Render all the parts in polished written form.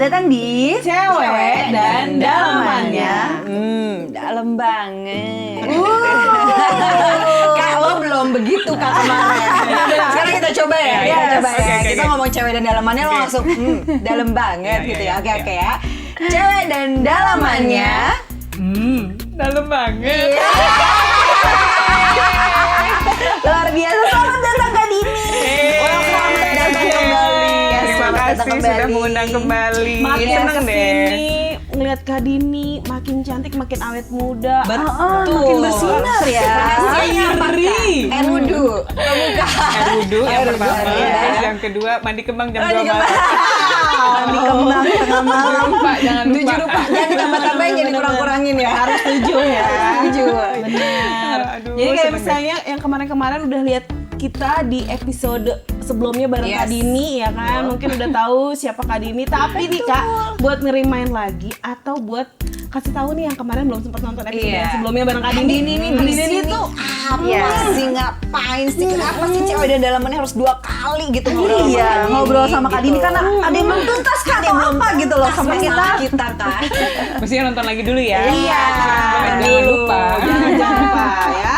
datang di Cewek dan Dalamannya. Dalam banget. Kak, lo belum begitu Kak kemarin. Sekarang kita coba ya. Kita coba ya. Oke. Kita ngomong cewek dan dalamannya lo langsung dalam banget gitu ya. Oke ya. Cewek dan dalamannya. Dalam banget. Luar biasa, selamat datang Kak Dini. Welcome datang kembali. Terima kasih sudah mengundang kembali. Makin Seneng kesini ngeliat Kak Dini makin cantik, makin awet muda. Makin bersinar ya. Air wudhu, pemuka. Air wudhu yang pertama, ya. terus yang kedua mandi kembang jam 2 Mandi malam. Mandi kembang tengah malam. Jangan lupa. 7 rupa, jangan ditambah-tambahin, jadi kurang-kurangin ya. Harus 7 ya. 7. Benar. Aduh, Jadi kayak seneng misalnya yang kemarin-kemarin udah lihat kita di episode sebelumnya bareng Yes. Kak Dini ya kan, mungkin udah tahu siapa Kak Dini. Tapi nih Kak, buat ngerimain lagi atau buat kasih tahu nih yang kemarin belum sempat nonton episode Iya. yang sebelumnya bareng Kak Dini. Dini di sini tuh apa sih, ngapain sih? Kenapa sih cewek dan dalamannya harus 2 kali gitu ngobrol Iya, sama Kak Dini ngobrol sama Kak Dini gitu. karena ada yang belum tuntas Kak atau apa gitu loh sama kita. kita kan. Mestinya nonton lagi dulu ya. Iya. Jangan lupa. Jangan lupa ya.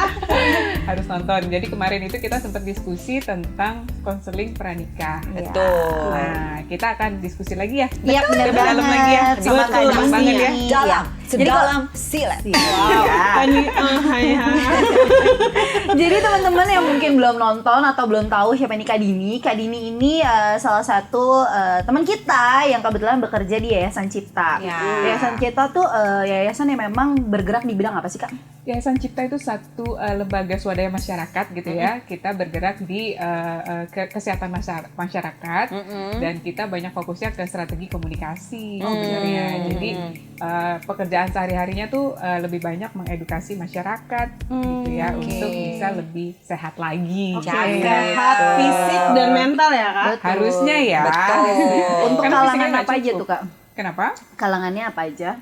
Harus nonton. Jadi kemarin itu kita sempat diskusi tentang konseling pranikah. Betul. Nah, kita akan diskusi lagi ya. Iya, benar Lebih dalam lagi ya. banget. Sama Kak Dalam banget ya. Dini. Dalam, sedalam silet. Tadi hai. Jadi teman-teman yang mungkin belum nonton atau belum tahu siapa ini Kak Dini. Kak Dini ini salah satu teman kita yang kebetulan bekerja di Yayasan Cipta. Ya. Yayasan Cipta tuh yayasan yang memang bergerak di bidang apa sih Kak? Yayasan Cipta itu satu lembaga swadaya masyarakat gitu ya. Kita bergerak di kesehatan masyarakat dan kita banyak fokusnya ke strategi komunikasi sebenarnya. Jadi pekerjaan sehari-harinya tuh lebih banyak mengedukasi masyarakat gitu ya untuk bisa lebih sehat lagi. Sehat fisik dan mental ya Kak. Harusnya ya. Untuk Karena fisiknya kalangan nggak apa aja cukup. tuh Kak? Kenapa? Kalangannya apa aja?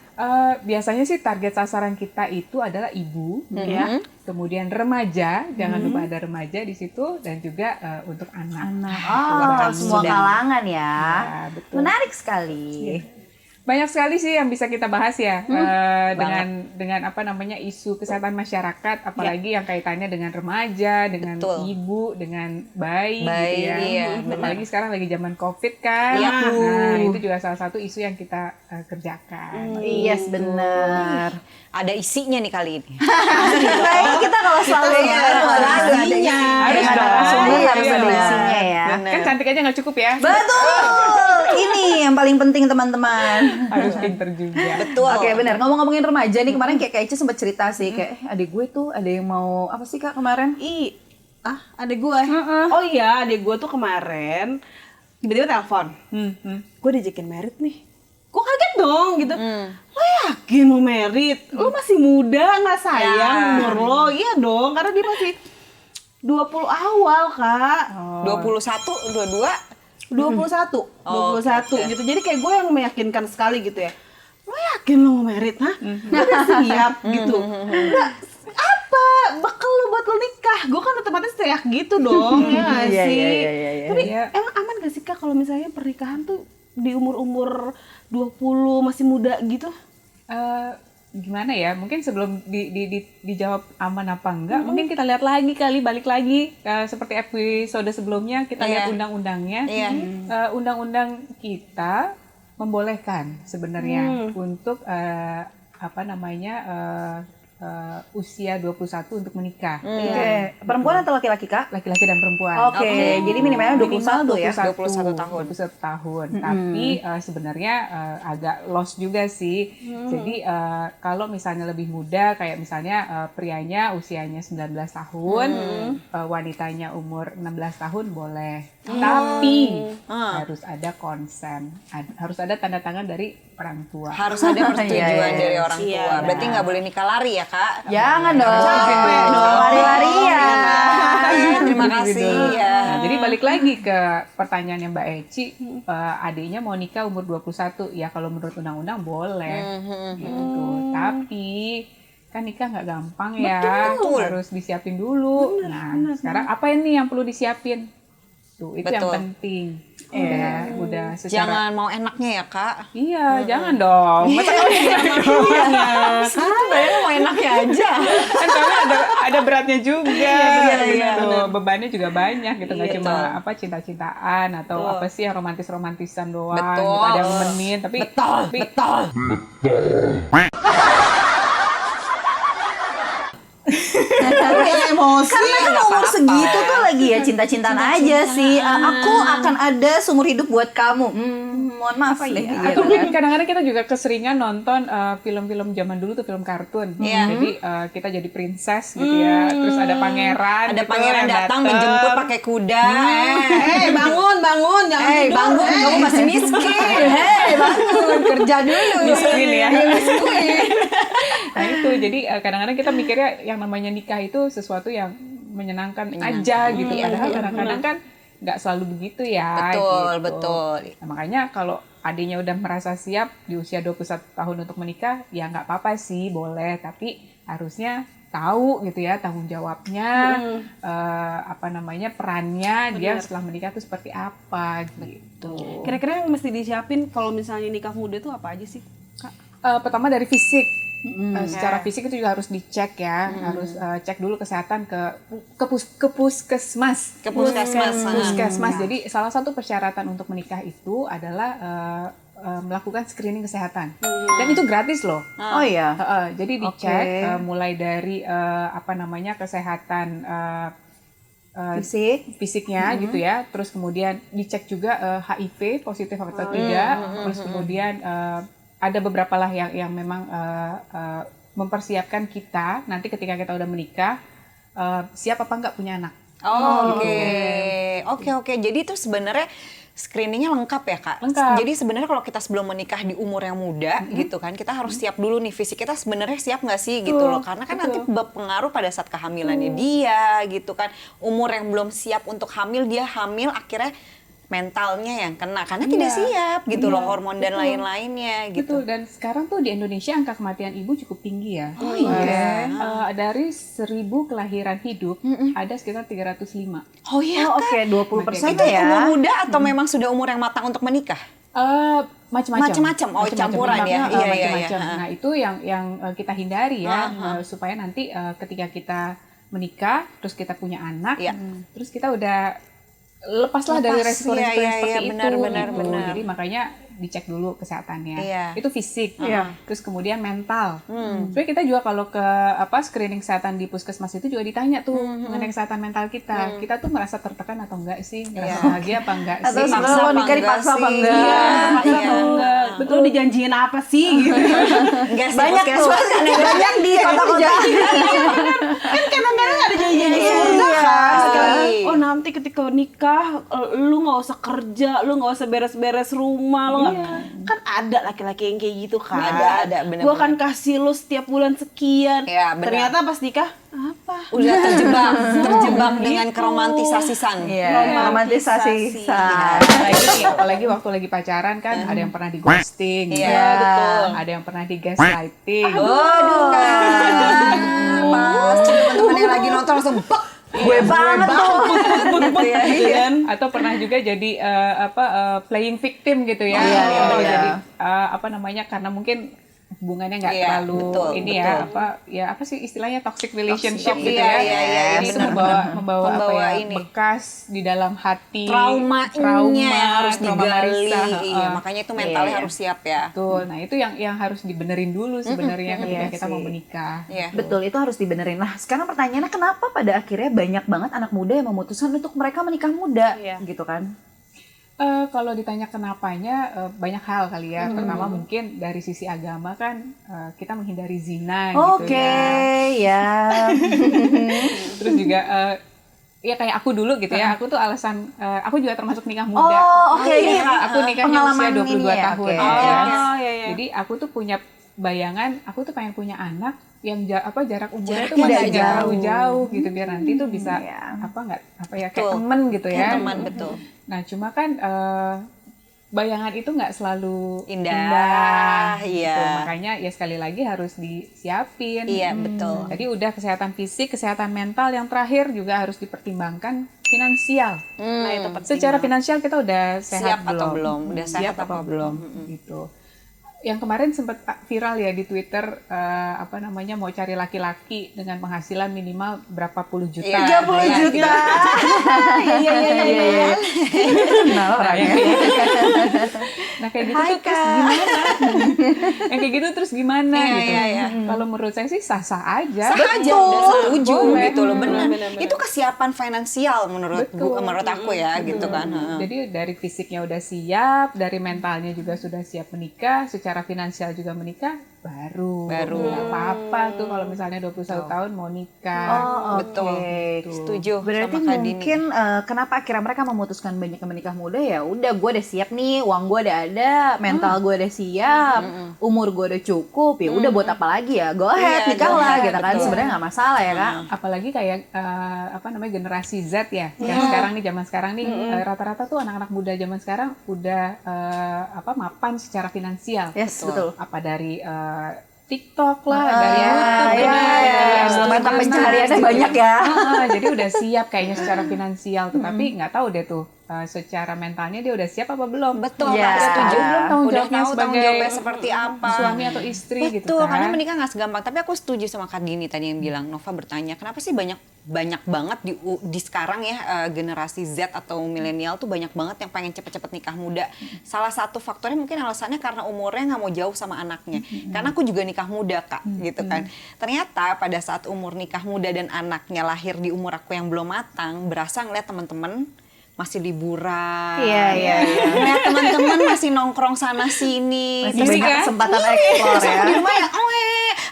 Biasanya sih target sasaran kita itu adalah ibu, Ya. kemudian remaja, jangan lupa ada remaja di situ dan juga untuk anak. Oh, semua sudah. kalangan ya. Ya, betul. Menarik sekali. Banyak sekali sih yang bisa kita bahas ya dengan apa namanya isu kesehatan masyarakat, apalagi yang kaitannya dengan remaja, dengan Betul. ibu, dengan bayi, Bayi, gitu ya. iya, benar. Apalagi sekarang lagi zaman COVID kan. Iya. Nah, itu juga salah satu isu yang kita kerjakan. Yes, benar. Ada isinya nih kali ini. Kayaknya kita kalau selalu Iya, ada ada isinya. Harus Dengan dong. narasumber Iya, harus iya, ada benar. isinya ya. Kan cantik aja nggak cukup ya, Betul. Ini yang paling penting teman-teman. harus pinter juga. Betul. Oke benar, ngomongin remaja nih kemarin kayak Ica sempat cerita sih kayak adik gue tuh ada yang mau apa sih Kak kemarin? Adek gue. Oh iya, adek gue tuh kemarin tiba-tiba telepon. Gue diajakin merit nih. Gue kaget dong gitu. Lo yakin mau merit? Lo masih muda nggak sayang umur lo? Iya dong, karena dia masih 20 awal Kak. 21, 22. 21 oke. gitu. Jadi kayak gue yang meyakinkan sekali gitu ya. Lo yakin lo mau merit, ha? Lo udah siap gitu. Udah apa bekal lo buat lo nikah? Gue kan otomatis teriak gitu dong, ya nggak Iya, sih? iya. Tapi Iya. emang aman gak sih Kak kalau misalnya pernikahan tuh di umur-umur 20 masih muda gitu? Gimana ya? Mungkin sebelum dijawab aman apa enggak, mungkin kita lihat lagi balik lagi seperti episode sebelumnya kita lihat undang-undangnya. Iya. Undang-undang kita membolehkan sebenarnya untuk apa namanya usia 21 untuk menikah. Oke, perempuan atau laki-laki Kak? Laki-laki dan perempuan. Oke, jadi minimalnya 21 ya. 21 tahun. 21 tahun. Tapi sebenarnya agak lost juga sih. Jadi kalau misalnya lebih muda, kayak misalnya prianya usianya 19 tahun, wanitanya umur 16 tahun boleh. Tapi harus ada konsen, harus ada tanda tangan dari orang tua. Harus ada persetujuan Iya, dari orang tua. Iya. Berarti nggak boleh nikah lari ya Kak? Jangan dong. Capek dong. Lari-larian. Terima kasih ya. Nah, jadi balik lagi ke pertanyaannya Mbak Eci, adiknya mau nikah umur 21, ya kalau menurut undang-undang boleh, gitu. Tapi kan nikah nggak gampang ya, harus disiapin dulu. Sekarang apa ini yang perlu disiapin? gitu. Itu yang Betul. penting. Udah secara Jangan mau enaknya ya kak. iya, jangan dong. Masa kamu Sekarang bayangin mau enaknya aja. kan karena ada beratnya juga, iya, gitu. Bebannya juga banyak gitu, nggak Iya, cuma betul. apa cinta-cintaan atau apa sih yang romantisan doang. Betul. Gitu. Ada yang nemenin, tapi Betul. Emosi. Karena kan umur segitu tuh lagi ya cinta-cintaan aja sih. Aku akan ada seumur hidup buat kamu. Mohon maaf deh. atau mungkin kadang-kadang kita juga keseringan nonton film-film zaman dulu tuh, film kartun. Iya. Jadi kita jadi princess gitu ya. Terus ada pangeran. Ada gitu pangeran yang datang menjemput pakai kuda. Bangun, jangan tidur. Bangun, kamu masih miskin. Bangun, kerja dulu. Miskin ya. Miskin. Nah itu, jadi kadang-kadang kita mikirnya yang namanya nikah itu sesuatu yang menyenangkan aja gitu. Padahal kadang-kadang kan nggak selalu begitu ya. Betul, gitu. betul. Nah, makanya kalau adiknya udah merasa siap di usia 21 tahun untuk menikah, ya nggak apa-apa sih, boleh. Tapi harusnya tahu gitu ya tanggung jawabnya, apa namanya perannya dia setelah menikah itu seperti apa gitu. Kira-kira yang mesti disiapin kalau misalnya nikah muda tuh apa aja sih, Kak? Pertama dari fisik. Secara fisik itu juga harus dicek ya, harus cek dulu kesehatan ke puskesmas. Ke puskesmas. Puskesmas. Jadi salah satu persyaratan untuk menikah itu adalah melakukan screening kesehatan. Dan itu gratis loh. Oh iya. Jadi dicek mulai dari apa namanya kesehatan fisiknya gitu ya. Terus kemudian dicek juga HIV positif atau tidak. Terus kemudian ada beberapa lah yang memang mempersiapkan kita nanti ketika kita udah menikah siap apa enggak punya anak. Oke. Jadi itu sebenarnya screeningnya lengkap ya kak. Lengkap. Jadi sebenarnya kalau kita sebelum menikah di umur yang muda gitu kan, kita harus siap dulu nih fisik kita sebenarnya siap nggak sih gitu loh. Karena kan nanti berpengaruh pada saat kehamilannya dia gitu kan. Umur yang belum siap untuk hamil, dia hamil akhirnya mentalnya yang kena karena tidak siap gitu loh, hormon dan lain-lainnya gitu. Betul, dan sekarang tuh di Indonesia angka kematian ibu cukup tinggi ya. Oh iya. Dari 1.000 kelahiran hidup ada sekitar 305. Oh iya Oh, kak. oke, 20% Itu ya. umur muda atau memang sudah umur yang matang untuk menikah? Macam-macam. Oh, campuran ya. Iya. Macam-macam. Nah, itu yang kita hindari ya, supaya nanti ketika kita menikah, terus kita punya anak, terus kita udah lepaslah dari resiko-resiko yang seperti itu. Benar. Jadi makanya dicek dulu kesehatannya. Iya. Itu fisik. Iya. Terus kemudian mental. Sebenarnya kita juga kalau ke screening kesehatan di puskesmas itu juga ditanya tuh mengenai kesehatan mental kita. Kita tuh merasa tertekan atau enggak sih? Merasa bahagia apa enggak sih? Atau sebenarnya lo nikah dipaksa apa enggak? Paksa atau enggak? Betul, dijanjiin apa sih gitu. Enggak sih, Banyak tuh. Banyak di kota-kota. Kan kadang-kadang ada janji-janji surga kan. Oh nanti ketika nikah lu nggak usah kerja, lu nggak usah beres-beres rumah, lu kan ada laki-laki yang kayak gitu kan. Ada, bener-bener. Gua akan kasih lu setiap bulan sekian. Iya, benar. Ternyata pas nikah apa? Udah terjebak dengan keromantisasi san. Iya, romantisasi. Apalagi waktu lagi pacaran kan ada yang pernah di ghosting, Iya, betul. ada yang pernah di gaslighting. Waduh kan. Pas teman-teman yang lagi nonton langsung bak. Gue banget tuh. Gitu kan. Atau pernah juga jadi playing victim gitu ya. Iya. Jadi apa namanya, karena mungkin hubungannya nggak Iya, terlalu betul, ini betul. ya apa sih istilahnya toxic relationship Toxic. gitu Iya, ya. iya, Jadi itu benar. membawa apa Membawa ya, ini. bekas di dalam hati, Traumanya harus trauma digali. marisa, Iya, makanya itu mentalnya harus siap ya. Betul. Nah, itu yang harus dibenerin dulu sebenarnya ketika kita mau menikah. Iya. Betul, itu harus dibenerin. Nah, sekarang pertanyaannya kenapa pada akhirnya banyak banget anak muda yang memutuskan untuk mereka menikah muda, gitu kan? Kalau ditanya kenapanya, banyak hal kali ya. Pertama mungkin dari sisi agama kan kita menghindari zina gitu ya. Terus juga ya kayak aku dulu gitu ya. Aku tuh alasan aku juga termasuk nikah muda. Aku nikahnya usia 22 tahun. Oke. Ya. iya. Jadi aku tuh punya bayangan, aku tuh pengen punya anak yang jarak umurnya tuh Jaraknya masih nggak nggak terlalu jauh gitu, biar nanti tuh bisa kayak Betul. temen gitu ya. Kayak teman, betul. Nah, cuma kan bayangan itu nggak selalu Indah, gitu. iya. Makanya ya sekali lagi harus disiapin. Iya, betul. Jadi udah kesehatan fisik, kesehatan mental, yang terakhir juga harus dipertimbangkan finansial. Nah, itu penting. Secara finansial kita udah sehat Siap atau belum? Udah sehat Siap apa belum? Gitu. Yang kemarin sempat viral ya di Twitter, mau cari laki-laki dengan penghasilan minimal berapa puluh juta. Iya, 30 juta. Iya. Kenal orangnya. Nah kayak gitu tuh terus gimana? Yang kayak gitu terus gimana Iya, gitu? iya. Kalau menurut saya sih sah-sah aja. Sah aja, udah setuju Boleh. gitu loh, benar. Benar. Itu kesiapan finansial menurut aku ya gitu kan. Jadi dari fisiknya udah siap, dari mentalnya juga sudah siap menikah, secara finansial juga menikah, baru. Nggak apa-apa tuh kalau misalnya 21 tahun mau nikah. Oh, Betul. oke. Setuju Berarti sama Kak Dini. mungkin kenapa akhirnya mereka memutuskan banyak menikah muda ya udah gue udah siap nih, uang gue udah ada, mental gue udah siap, umur gue udah cukup, ya udah buat apa lagi ya, go ahead Iya, nikah go lah ahead, gitu kan, betul. sebenarnya nggak masalah ya kak. Apalagi kayak generasi Z ya, yang sekarang nih zaman sekarang nih rata-rata tuh anak-anak muda zaman sekarang udah mapan secara finansial. Yes, betul. Apa dari TikTok lah, dari YouTube Iya, dari mata Instagram, pencahariannya gitu. banyak ya. Jadi udah siap kayaknya secara finansial, tetapi nggak tahu deh tuh secara mentalnya dia udah siap apa belum. Betul, Iya. Kak, setuju. Belum tanggung Udah jawabnya tahu tanggung sebagai jawabnya seperti apa. suami atau istri gitu Betul, kan. karena menikah nggak segampang. Tapi aku setuju sama Kak Dini tadi yang bilang, Nova bertanya, kenapa sih banyak banget di sekarang ya generasi Z atau milenial tuh banyak banget yang pengen cepet-cepet nikah muda. Salah satu faktornya mungkin alasannya karena umurnya nggak mau jauh sama anaknya. Karena aku juga nikah muda Kak, gitu kan. Ternyata pada saat umur nikah muda dan anaknya lahir di umur aku yang belum matang, berasa ngeliat teman-teman masih liburan. Iya. Ngeliat teman-teman masih nongkrong sana sini. Masih Terus banyak kan, kesempatan iya, eksplor terus ya. aku di rumah ya,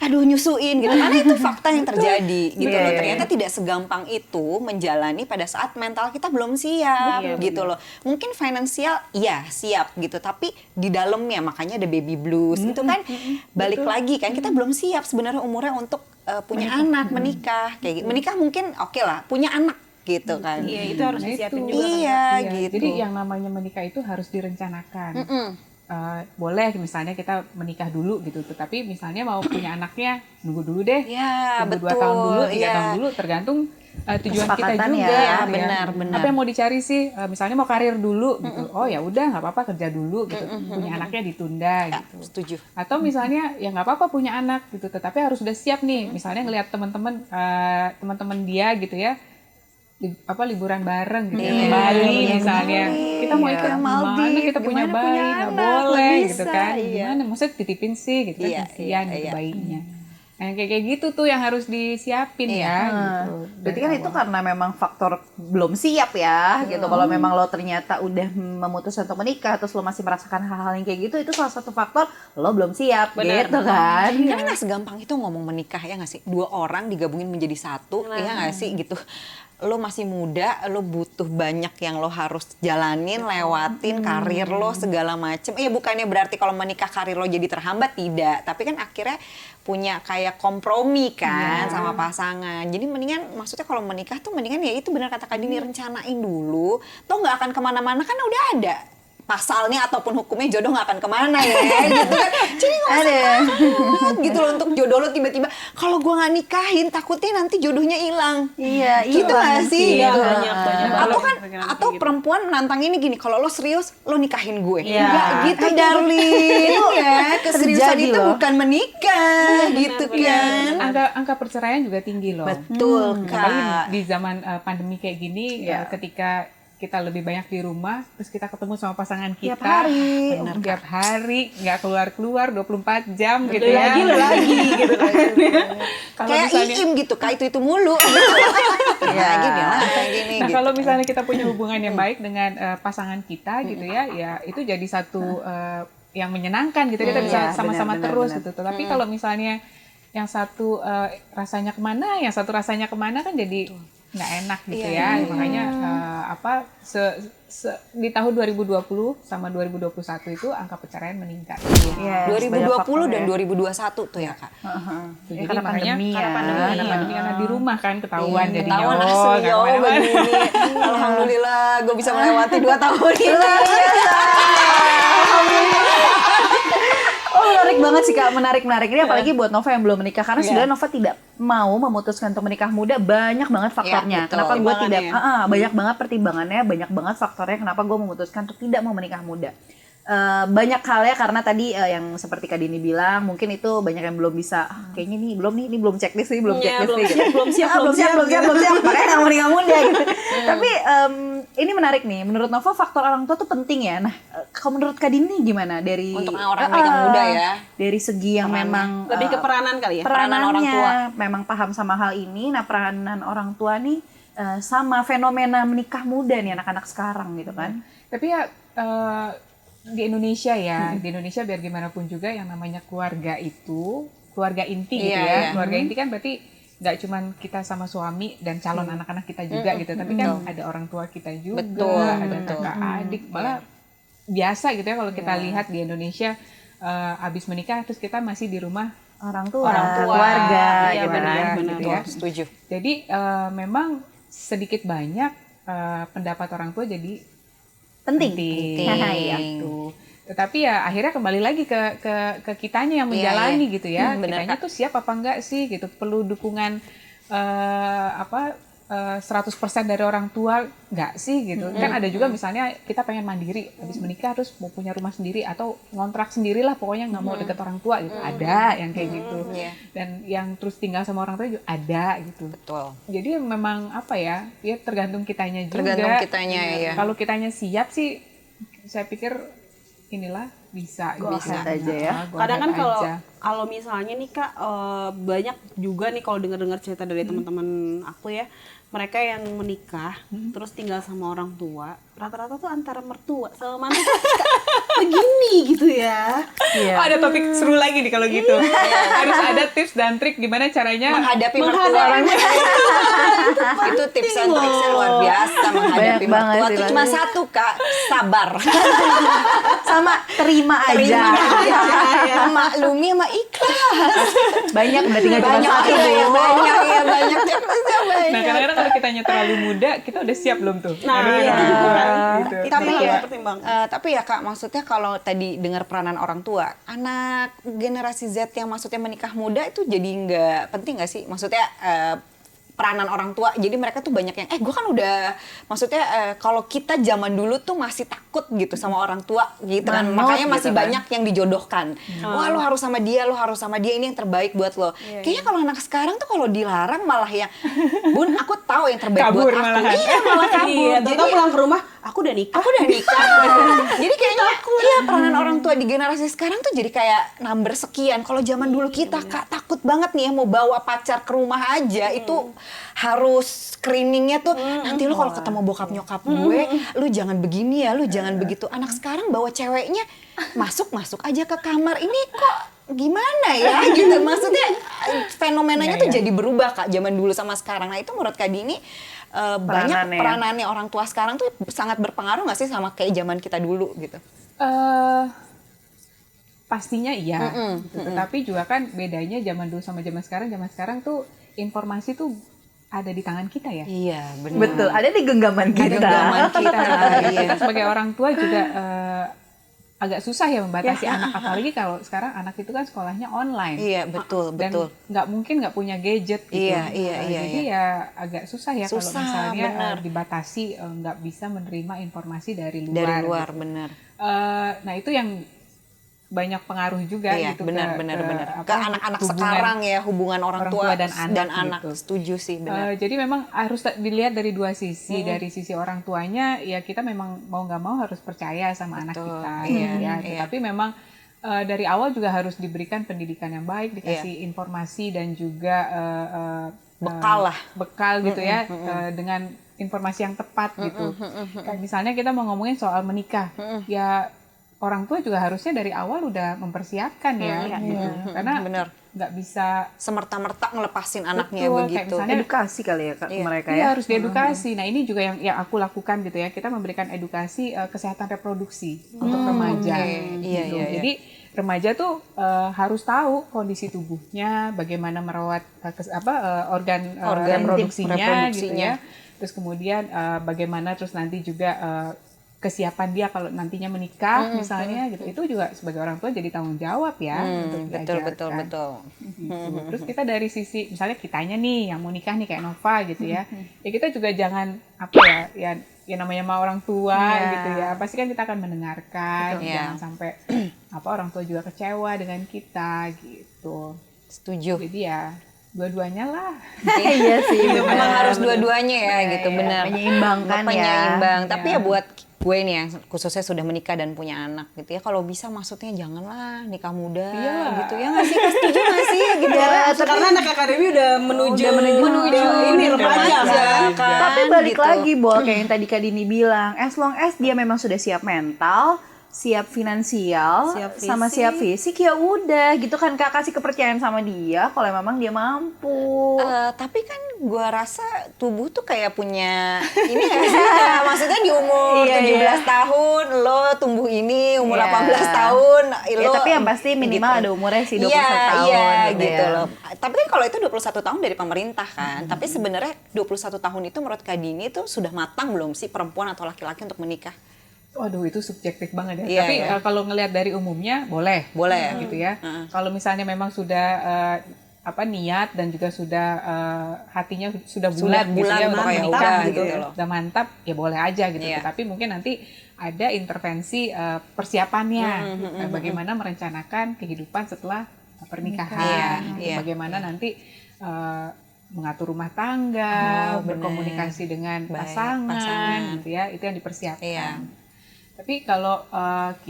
aduh nyusuin gitu. Karena itu fakta yang terjadi gitu Iya, loh. iya, Ternyata tidak segampang itu menjalani pada saat mental kita belum siap gitu loh. Mungkin finansial iya siap gitu, tapi di dalamnya makanya ada baby blues itu kan balik lagi kan kita belum siap sebenarnya umurnya untuk punya anak, menikah kayak gitu. Menikah mungkin oke lah, punya anak gitu kan. Iya, itu harus disiapin juga. Iya, Iya, gitu. Jadi yang namanya menikah itu harus direncanakan. Boleh misalnya kita menikah dulu gitu, tetapi misalnya mau punya anaknya nunggu dulu deh, Ya, tunggu 2 betul. tahun dulu, 3 Iya. tahun dulu, tergantung tujuan kita Kesepakatan juga. ya. Iya, benar. Apa yang mau dicari sih? Misalnya mau karir dulu gitu. Oh ya udah nggak apa-apa kerja dulu gitu. Punya anaknya ditunda Ya, gitu. setuju. Atau misalnya ya nggak apa-apa punya anak gitu, tetapi harus udah siap nih. Misalnya ngelihat teman-teman dia gitu ya. Liburan bareng gitu ya, ke Bali misalnya. Kita mau ikut mana kita punya Gimana bayi, punya nggak anak, boleh nggak gitu bisa, kan. iya. Gimana, maksudnya titipin sih gitu kan, Iya, kasihan iya, gitu iya. bayinya. Nah kayak gitu tuh yang harus disiapin ya gitu. Berarti kan itu karena memang faktor belum siap ya gitu. Kalau memang lo ternyata udah memutuskan untuk menikah terus lo masih merasakan hal-hal yang kayak gitu, itu salah satu faktor lo belum siap gitu kan. Karena nggak segampang itu ngomong menikah ya nggak sih? 2 orang digabungin menjadi satu, ya nggak sih gitu. Lo masih muda, lo butuh banyak yang lo harus jalanin, lewatin, karir lo segala macem. Iya bukannya berarti kalau menikah karir lo jadi terhambat, tidak. Tapi kan akhirnya punya kayak kompromi kan sama pasangan. Jadi mendingan, maksudnya kalau menikah tuh mendingan ya itu benar kata Kak Dini, rencanain dulu. Toh nggak akan kemana-mana kan udah ada pasalnya ataupun hukumnya, jodoh nggak akan kemana ya gitu kan. Jadi nggak usah takut gitu loh untuk jodoh lo tiba-tiba kalau gue nggak nikahin takutnya nanti jodohnya hilang. Iya, Gitu nggak sih? Iya, Gitu. banyak Atau kan banget. atau perempuan nantang ini gini, kalau lo serius lo nikahin gue. Iya. Nggak gitu darling ya. Keseriusan Terjadi itu loh. bukan menikah gitu kan. Angka perceraian juga tinggi loh. Betul Apalagi Kak. di zaman pandemi kayak gini, ketika kita lebih banyak di rumah, terus kita ketemu sama pasangan kita Tiap hari. tiap hari, nggak keluar 24 jam gitu ya. Lagi lo lagi gitu kan. Kalau Kayak misalnya, Iim gitu Kak, itu mulu. Iya. Gini lah kayak gini nah gitu. kalau misalnya kita punya hubungan yang baik dengan pasangan kita gitu ya itu jadi satu yang menyenangkan gitu, kita bisa Iya, sama-sama benar, terus benar. gitu. Tapi kalau misalnya yang satu rasanya kemana, yang satu rasanya kemana kan jadi nggak enak gitu ya. Makanya di tahun 2020 sama 2021 itu angka perceraian meningkat. Yes, 2020 dan banyak 2021 tuh ya Kak. Jadi karena makanya pandemi ya. karena pandemi karena di rumah kan ketahuan jadinya. Ketahuan Oh, langsung nggak jauh kemana-mana. begini. Alhamdulillah gue bisa melewati 2 tahun ini. Oh menarik banget sih Kak, menarik ini apalagi buat Nova yang belum menikah karena sebenarnya Nova tidak mau memutuskan untuk menikah muda, banyak banget faktornya. betul. Kenapa gue tidak Pertimbangannya. banyak banget pertimbangannya, banyak banget faktornya kenapa gue memutuskan untuk tidak mau menikah muda. Banyak halnya karena tadi yang seperti Kak Dini bilang mungkin itu banyak yang belum bisa kayaknya nih belum checklist nih Iya, checklist nih gitu. belum siap Makanya nggak mau nikah muda gitu. Tapi ini menarik nih, menurut Nova faktor orang tua tuh penting ya. Nah kalau menurut Kak Dini gimana dari Untuk orang menikah muda ya. dari segi yang memang Lebih ke peranan kali ya. Peranan orang tua. memang paham sama hal ini. Nah peranan orang tua nih sama fenomena menikah muda nih anak-anak sekarang gitu kan. Tapi ya di Indonesia ya, di Indonesia biar gimana pun juga yang namanya keluarga itu keluarga inti gitu Iya, ya. iya. Keluarga inti kan berarti nggak cuman kita sama suami dan calon anak-anak kita juga gitu, tapi kan ada orang tua kita juga, Betul, ada betul. kakak adik, malah biasa gitu ya kalau kita lihat di Indonesia abis menikah terus kita masih di rumah Orang tua, keluarga, iya, gitu benar, ya, benar. gitu ya. Setuju. Jadi memang sedikit banyak pendapat orang tua jadi penting. Iya. Gitu. Tetapi ya akhirnya kembali lagi ke kitanya yang menjalani gitu ya. Bener, Kitanya tuh siap apa enggak sih gitu. Perlu dukungan 100% dari orang tua enggak sih gitu. Kan ada juga misalnya kita pengen mandiri habis menikah terus mau punya rumah sendiri atau ngontrak sendirilah pokoknya nggak mau deket orang tua gitu. Ada yang kayak gitu. Iya. Dan yang terus tinggal sama orang tua juga ada gitu. Betul. Jadi memang apa ya tergantung kitanya juga. Tergantung kitanya ya. Kalau kitanya siap sih, saya pikir inilah bisa. Go ahead aja ya. Go Kadang kan ahead aja. kalau misalnya nih Kak, banyak juga nih kalau dengar-dengar cerita dari teman-teman aku ya, mereka yang menikah terus tinggal sama orang tua, rata-rata tuh antara mertua sama mantu begini gitu ya. Iya. Oh, ada topik seru lagi nih kalau gitu. Harus ada tips dan trik gimana caranya Menghadapi mertua orang itu tips and triknya luar biasa menghadapi Banyak banget mertua sih, tuh Bang. cuma satu Kak, sabar. Sama terima aja. Memaklumi sama ikhlas. Banyak berarti nggak cuma Banyak satu deh. banyak tips-tipsnya banyak. Nah, kadang-kadang kalau kitanya terlalu muda, kita udah siap belum tuh? Nah, Aduh, itu gitu. juga kan. Gitu. Tapi Itu ya, harus pertimbangkan. tapi ya Kak, maksudnya kalau tadi dengar peranan orang tua, anak generasi Z yang maksudnya menikah muda itu jadi nggak penting nggak sih? Maksudnya peranan orang tua, jadi mereka tuh banyak yang, gue kan udah, maksudnya kalau kita zaman dulu tuh masih takut gitu sama orang tua gitu kan, Manut makanya gitu masih kan. banyak yang dijodohkan. Wah lo harus sama dia, ini yang terbaik buat lo. Kayaknya kalau anak sekarang tuh kalau dilarang malah yang, Bun aku tahu yang terbaik Kabur buat aku. malahan. Iya malah kabur. Iya, Jadi jadi pulang ke rumah, aku udah nikah. aku udah nikah. Jadi kayaknya iya peranan orang tua di generasi sekarang tuh jadi kayak number sekian. Kalau zaman dulu kita Kak takut banget nih ya mau bawa pacar ke rumah aja itu harus screeningnya tuh nanti lu kalau ketemu bokap nyokap gue lu jangan begini ya, lu jangan begitu. Anak sekarang bawa ceweknya masuk aja ke kamar, ini kok gimana ya gitu, maksudnya fenomenanya tuh jadi berubah Kak zaman dulu sama sekarang. Nah itu menurut Kak Dini banyak peranannya orang tua sekarang tuh sangat berpengaruh nggak sih sama kayak zaman kita dulu gitu? Pastinya iya, gitu. Tetapi juga kan bedanya zaman dulu sama zaman sekarang tuh informasi tuh ada di tangan kita ya. Iya benar. Betul, ada di genggaman kita. Genggaman kita. Kita sebagai orang tua juga agak susah ya membatasi anak, apalagi kalau sekarang anak itu kan sekolahnya online. Iya betul Dan betul. nggak mungkin nggak punya gadget gitu. Iya, iya, iya, Jadi ya agak susah ya kalau Susah, misalnya benar. dibatasi nggak bisa menerima informasi dari luar. Dari luar gitu. benar. Nah itu yang banyak pengaruh juga Iya gitu benar ke ke anak-anak sekarang ya, hubungan orang tua dan anak gitu. Setuju sih benar. Jadi memang harus dilihat dari dua sisi. Dari sisi orang tuanya ya kita memang mau nggak mau harus percaya sama anak kita gitu ya. Tapi memang dari awal juga harus diberikan pendidikan yang baik, dikasih informasi dan juga bekal gitu ya dengan informasi yang tepat gitu. Kayak misalnya kita mau ngomongin soal menikah, ya orang tua juga harusnya dari awal udah mempersiapkan ya, gitu. Karena Bener. nggak bisa Semerta-merta ngelepasin anaknya Betul, kayak begitu. misalnya Edukasi kali ya Kak, mereka Iya, ya. harus diedukasi. Nah ini juga yang aku lakukan gitu ya. Kita memberikan edukasi kesehatan reproduksi untuk remaja. Iya, Gitu. iya. Jadi remaja tuh harus tahu kondisi tubuhnya, bagaimana merawat organ reproduksinya gitu ya. Terus kemudian bagaimana terus nanti juga kesiapan dia kalau nantinya menikah misalnya gitu, itu juga sebagai orang tua jadi tanggung jawab ya untuk betul diajarkan. betul. Gitu. Terus kita dari sisi misalnya kitanya nih yang mau nikah nih kayak Nova gitu ya, ya kita juga jangan apa ya namanya sama orang tua gitu ya, pasti kan kita akan mendengarkan, jangan sampai apa orang tua juga kecewa dengan kita gitu. Setuju. Jadi ya dua-duanya lah. Iya sih, Memang harus dua-duanya ya gitu, benar. menyeimbangkan ya. Penyeimbang. Tapi ya buat gue nih yang khususnya sudah menikah dan punya anak gitu ya, kalau bisa maksudnya janganlah nikah muda gitu ya, nggak sih? Setuju nggak sih gitu ya? Karena anak akademi udah menuju ini remaja kan. Tapi balik gitu. lagi, Bol, kayak yang tadi Kak Dini bilang, as long as dia memang sudah siap mental, siap finansial, Siap sama fisik. siap fisik, ya udah gitu kan Kak, kasih kepercayaan sama dia kalau memang dia mampu. Tapi kan gue rasa tubuh tuh kayak punya ini nggak sih? Maksudnya di umur 17 tahun lo tumbuh ini, umur 18 tahun Ya, lo tapi yang pasti minimal ada umurnya sih 21 tahun Iya gitu ya. loh. Tapi kan kalau itu 21 tahun dari pemerintah kan. Tapi sebenarnya 21 tahun itu menurut Kak Dini tuh sudah matang belum sih perempuan atau laki-laki untuk menikah? Waduh, itu subjektif banget ya. Iya, Tapi iya. kalau ngelihat dari umumnya boleh gitu ya. Kalau misalnya memang sudah niat dan juga sudah hatinya sudah bulat gitu ya untuk pokoknya menikah udah gitu, gitu loh. udah mantap ya boleh aja gitu. Iya. Tapi mungkin nanti ada intervensi persiapannya, bagaimana merencanakan kehidupan setelah pernikahan, Iya. bagaimana nanti mengatur rumah tangga, berkomunikasi dengan pasangan, gitu ya, itu yang dipersiapkan. Iya. Tapi kalau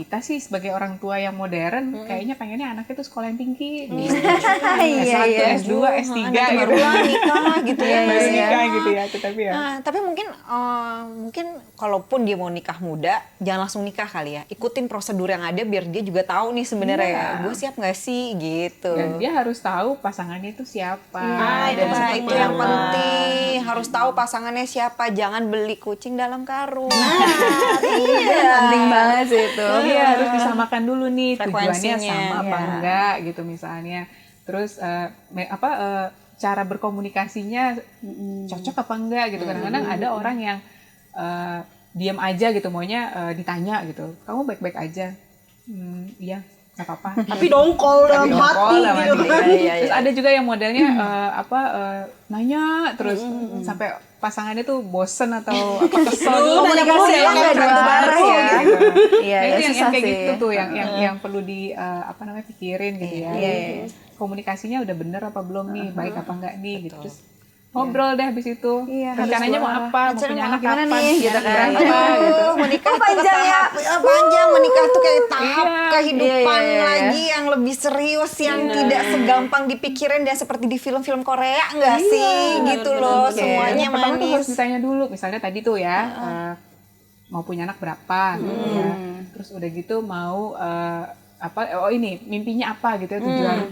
kita sih sebagai orang tua yang modern, kayaknya pengennya anaknya tuh sekolah yang tinggi, S1, S2, S3 Nanti baru lah nikah gitu ya. baru nikah gitu ya. Tetapi ya, Tapi mungkin kalaupun dia mau nikah muda, jangan langsung nikah kali ya. Ikutin prosedur yang ada biar dia juga tahu nih sebenarnya ya, gue siap nggak sih gitu. dan dia harus tahu pasangannya itu siapa. Dan seperti itu yang apa. penting, harus tahu pasangannya siapa, jangan beli kucing dalam karung. Iya. Penting banget sih itu. Iya, harus disamakan dulu nih tujuannya Frekuensinya. sama apa enggak gitu misalnya. Terus cara berkomunikasinya cocok apa enggak gitu. Kadang-kadang ada orang yang diam aja gitu, maunya ditanya gitu. Kamu baik-baik aja? Iya, nggak apa-apa. Tapi dongkol dalam hati Dongkol gitu sama kan. dia. Terus ada juga yang modelnya nanya terus sampai pasangannya tuh bosen atau kesel gitu. Komunikasi ya, yang nggak dua arah ya. Iya, Nah, ya itu yang susah kayak sih. gitu tuh yang perlu pikirin gitu ya. Komunikasinya udah bener apa belum nih, baik apa enggak nih gitu. Terus ngobrol deh habis itu. Rencananya mau apa? Mau punya anak gimana kapan? nih, gitu kan. Berapa gitu. Menikah tuh panjang ya. panjang, menikah tuh kayak tahap Iya. kehidupan Iya. lagi yang lebih serius, yang tidak segampang dipikirin dan seperti di film-film Korea nggak sih gitu loh, semuanya Yang pertama tuh harus manis. ditanya dulu, misalnya tadi tuh ya mau punya anak berapa gitu ya. Terus udah gitu mau mimpinya apa gitu ya,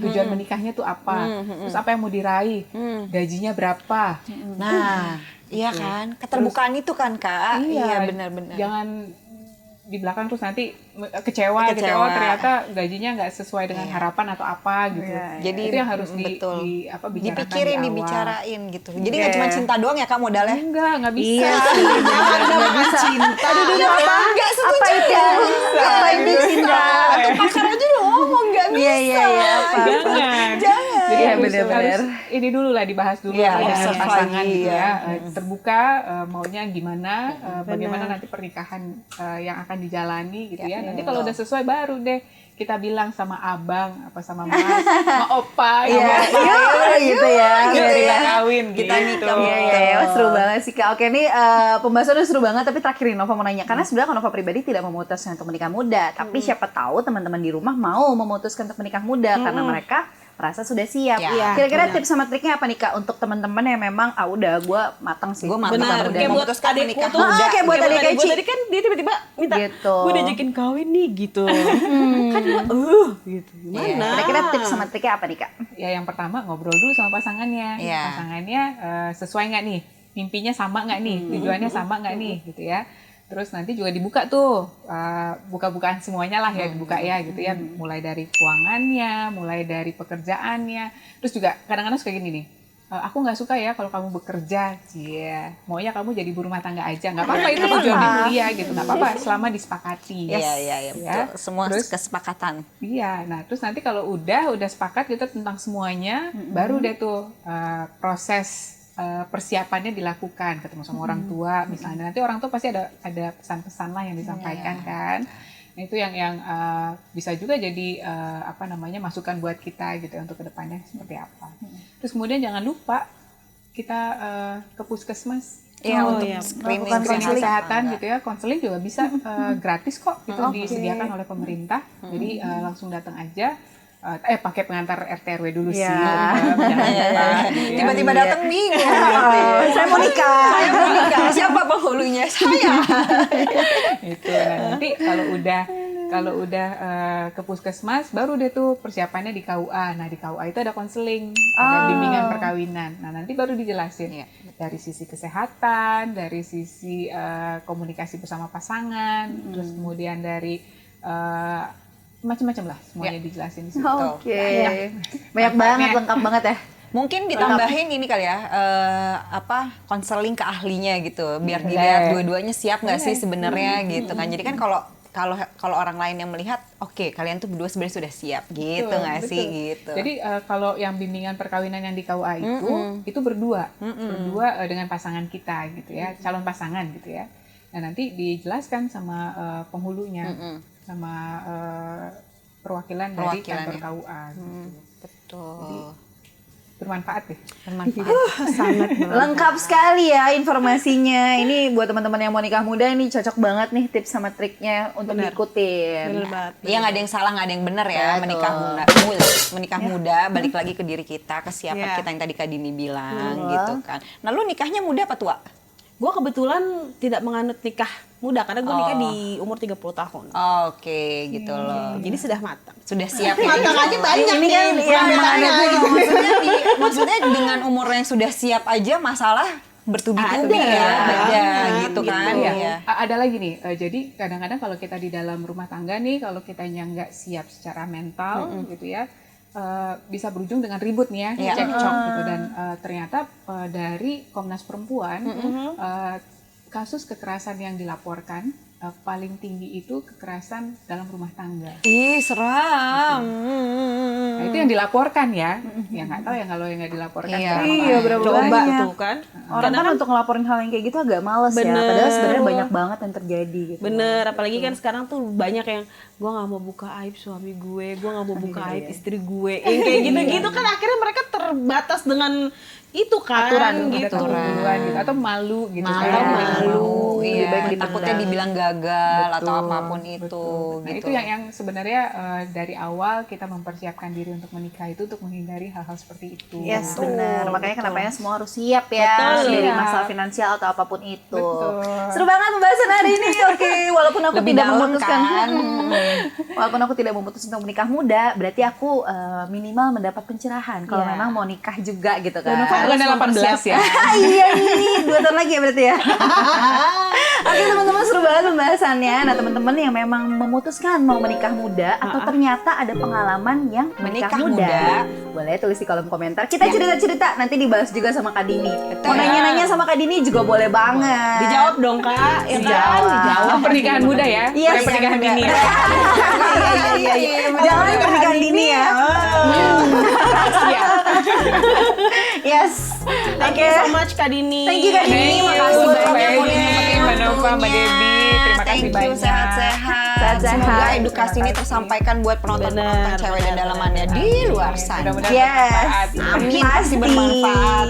tujuan menikahnya tuh apa, terus apa yang mau diraih, gajinya berapa. Nah, iya kan, keterbukaan itu kan Kak, iya benar-benar. Jangan di belakang terus nanti kecewa gitu, Kecewa. oh ternyata gajinya nggak sesuai dengan harapan atau apa gitu. Jadi itu yang harus betul. bicarakan Dipikirin, di awal. dibicarain gitu. Jadi nggak cuma cinta doang ya Kak modalnya. Nggak bisa. Iya sih, nggak bisa. Cinta. Nggak setuju Apa itu? ya. Apa itu cinta? Atau pakar aja udah ngomong nggak bisa. Iya, apa? Jangan. Jangan. Jadi Iya, harus, benar-benar. harus ini dulu lah, dibahas dulu Iya, lah dengan observe pasangan lagi, gitu ya. ya. Terbuka maunya gimana, bagaimana nanti pernikahan yang akan dijalani gitu ya. Nanti kalau udah sesuai baru deh kita bilang sama abang apa sama mas, sama opa Iya, gitu ya. biar gitu kita ya. kawin Kita gitu. nikah. Iya, seru banget sih Kak. Oke, nih pembahasannya seru banget, tapi terakhir nih Nova mau nanya. Karena sebenarnya Nova pribadi tidak memutuskan untuk menikah muda, tapi siapa tahu teman-teman di rumah mau memutuskan untuk menikah muda karena mereka merasa sudah siap. Ya, Kira-kira tips sama triknya apa nih Kak untuk teman-teman yang memang udah gue matang sih. Gue matang. Benar, Udah kayak buat memutuskan adikku menikah tuh. muda. Kayak buat adik gue Eci. tadi kan dia tiba-tiba minta, Gitu. gue diajakin kawin nih gitu. Kan gue, gitu. Gimana? Kira-kira tips sama triknya apa nih Kak? Ya yang pertama ngobrol dulu sama pasangannya. Iya. Pasangannya sesuai nggak nih? Mimpinya sama nggak nih? Tujuannya sama nggak nih? Gitu ya. Terus nanti juga dibuka tuh, buka-bukaan semuanya lah ya, dibuka ya gitu ya. Mulai dari keuangannya, mulai dari pekerjaannya. Terus juga kadang-kadang suka gini nih, aku nggak suka ya kalau kamu bekerja, maunya kamu jadi ibu rumah tangga aja, nggak apa-apa itu tujuan di kuliah gitu, nggak apa-apa selama disepakati. Iya, betul. Semua Terus, kesepakatan. Iya, nah terus nanti kalau udah sepakat gitu tentang semuanya, baru deh tuh proses persiapannya dilakukan, ketemu sama orang tua misalnya. Nanti orang tua pasti ada pesan-pesan lah yang disampaikan kan. Nah, itu yang bisa juga jadi masukan buat kita gitu untuk kedepannya seperti apa. Terus kemudian jangan lupa kita ke puskesmas. Iya, untuk screening kesehatan gitu ya, konseling juga bisa gratis kok, itu disediakan oleh pemerintah. Jadi langsung datang aja. Pakai pengantar RT/RW dulu sih. Tiba-tiba datang bingung. Saya mau nikah. Siapa penghulunya? Saya. Itu. Nah, nanti kalau udah ke puskesmas, baru deh tuh persiapannya di KUA. Nah, di KUA itu ada konseling, ada bimbingan perkawinan. Nah, nanti baru dijelasin dari sisi kesehatan, dari sisi komunikasi bersama pasangan, terus kemudian dari macam-macam lah semuanya dijelasin di situ. Banyak banget, lengkap banget ya. Mungkin ditambahin ini kali ya, konseling ke ahlinya gitu, biar dilihat dua-duanya siap nggak sih sebenarnya gitu kan. Jadi kan kalau orang lain yang melihat, oke, kalian tuh berdua sebenarnya sudah siap gitu nggak sih gitu. Jadi kalau yang bimbingan perkawinan yang di KUA itu berdua dengan pasangan kita gitu ya, calon pasangan gitu ya. Nah, nanti dijelaskan sama penghulunya, sama perwakilan dari kantor KUA gitu. Betul. Jadi, bermanfaat deh. Sangat Lengkap sekali ya informasinya. Ini buat teman-teman yang mau nikah muda ini cocok banget nih tips sama triknya untuk diikutin. Bener banget. Iya, nggak ada yang salah, nggak ada yang benar ya. Menikah muda, balik lagi ke diri kita, kesiapan kita yang tadi Kak Dini bilang gitu kan. Nah, lu nikahnya muda apa tua? Gue kebetulan tidak menganut nikah muda karena gue nikah di umur 30 tahun. Oke, gitu loh. Jadi sudah matang. Sudah siap ya. Matang aja banyak Ini kan nih. yang menganut Gitu. Maksudnya dengan umur yang sudah siap aja masalah bertubi-tubi ya, ada gitu kan. Iya. Iya. Ada lagi nih, jadi kadang-kadang kalau kita di dalam rumah tangga nih, kalau kitanya nggak siap secara mental gitu ya, bisa berujung dengan ribut nih ya, cekcok gitu. Dan ternyata dari Komnas Perempuan, kasus kekerasan yang dilaporkan paling tinggi itu kekerasan dalam rumah tangga. Ih, seram. Nah, itu yang dilaporkan ya. Ya nggak tahu ya kalau yang nggak dilaporkan. Iya, berapa Coba banyak. tuh kan. Orang kan untuk ngelaporin hal yang kayak gitu agak males ya. Padahal sebenarnya banyak banget yang terjadi gitu. Bener, apalagi kan sekarang tuh banyak yang gue nggak mau buka aib suami gue nggak mau buka aib istri gue, yang kayak gitu-gitu kan akhirnya mereka terbatas dengan itu kan, aturan gitu. gitu atau malu gitu Malu, Lebih iya. baik Takutnya dibilang gagal atau apapun itu. Nah, gitu. itu yang sebenarnya dari awal kita mempersiapkan diri untuk menikah itu untuk menghindari hal-hal seperti itu. Yes, benar. Makanya kenapanya semua harus siap ya. Betul, dari iya. masalah finansial atau apapun itu. Betul. Seru banget pembahasan hari ini. Oke, walaupun aku Lebih tidak dalam memutuskan kan? walaupun aku tidak memutuskan untuk menikah muda, berarti aku minimal mendapat pencerahan kalau Iya. memang mau nikah juga gitu kan. Bukan 18 ya. Iya nih, 2 tahun lagi ya berarti ya. Oke teman-teman, seru banget pembahasannya. Nah teman-teman yang memang memutuskan mau menikah muda atau ternyata ada pengalaman yang menikah Menikah muda, boleh tulis di kolom komentar. Kita cerita-cerita nanti dibahas juga sama Kak Dini. Mau nanya-nanya sama Kak Dini juga boleh banget. Dijawab dong Kak, ya kan? Dijawab. Pernikahan muda ya. Iya, Bukan pernikahan dini. Iya. Jangan pernikahan dini ya. Yes. Thank you so much Kak Dini. Thank you Kak Dini. Makasih banyak Mbak Nova, Mbak Debbie. Terima kasih Thank you, banyak. sehat-sehat. Sehat-sehat. Semoga edukasi ini tersampaikan buat penonton-penonton cewek dan dalamannya di luar sana. Mudah-mudahan Yes. bermanfaat. Amin, pasti bermanfaat.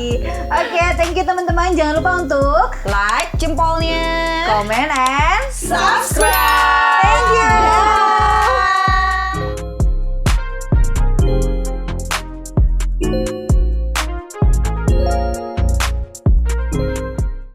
Oke, thank you teman-teman. Jangan lupa untuk Like jempolnya. comment and Subscribe. thank you.